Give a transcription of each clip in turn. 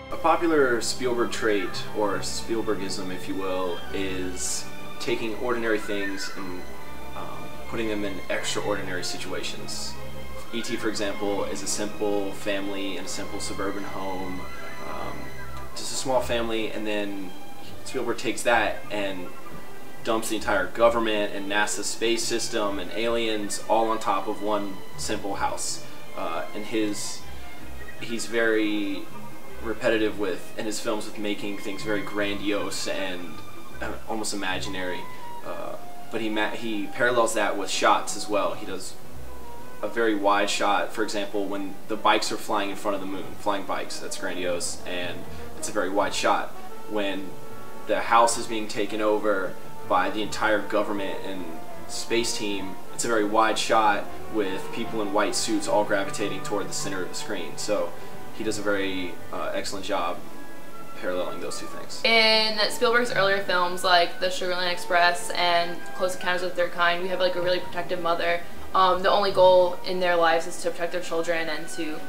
A popular Spielberg trait, or Spielbergism if you will, is taking ordinary things and putting them in extraordinary situations. E.T., for example, is a simple family in a simple suburban home, just a small family, and then Spielberg takes that and dumps the entire government and NASA's space system and aliens all on top of one simple house. And he's very repetitive in his films with making things very grandiose and almost imaginary. But he parallels that with shots as well. He does a very wide shot, for example, when the bikes are flying in front of the moon, flying bikes, that's grandiose, and it's a very wide shot. When the house is being taken over by the entire government and space team, it's a very wide shot with people in white suits all gravitating toward the center of the screen. So he does a very excellent job paralleling those two things. In Spielberg's earlier films like The Sugar Land Express and Close Encounters of the Third Kind, we have like a really protective mother. The only goal in their lives is to protect their children and to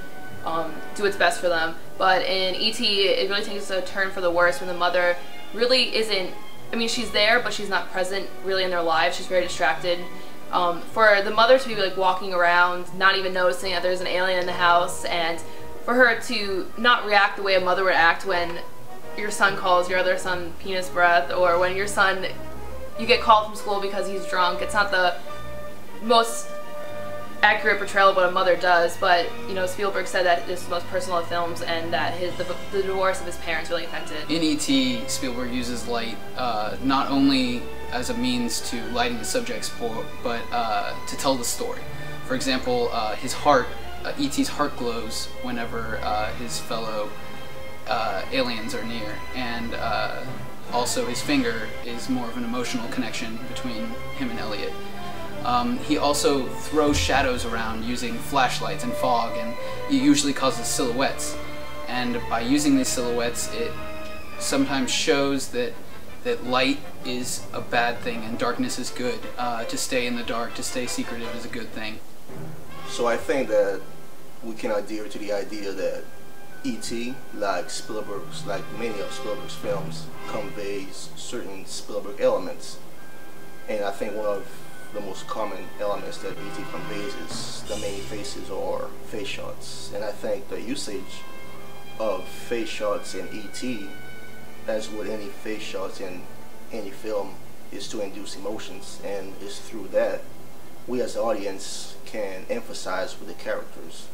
do what's best for them. But in E.T., it really takes a turn for the worse when the mother really isn't, I mean, she's there, but she's not present really in their lives. She's very distracted. For the mother to be like walking around, not even noticing that there's an alien in the house, and for her to not react the way a mother would act when your son calls your other son penis breath, or when your son, you get called from school because he's drunk. It's not the most accurate portrayal of what a mother does, but you know, Spielberg said that this is the most personal of films and that the divorce of his parents really affected. In E.T., Spielberg uses light not only as a means to lighting the subject's but to tell the story. For example, his heart, E.T.'s heart glows whenever his fellow aliens are near, and also his finger is more of an emotional connection between him and Elliot. He also throws shadows around using flashlights and fog, and it usually causes silhouettes. And by using these silhouettes, it sometimes shows that light is a bad thing and darkness is good. To stay in the dark, to stay secretive is a good thing. So I think that we can adhere to the idea that E.T., like many of Spielberg's films, conveys certain Spielberg elements. And I think one of the most common elements that E.T. conveys is the many faces or face shots. And I think the usage of face shots in E.T., as with any face shots in any film, is to induce emotions, and it's through that we as the audience can emphasize with the characters.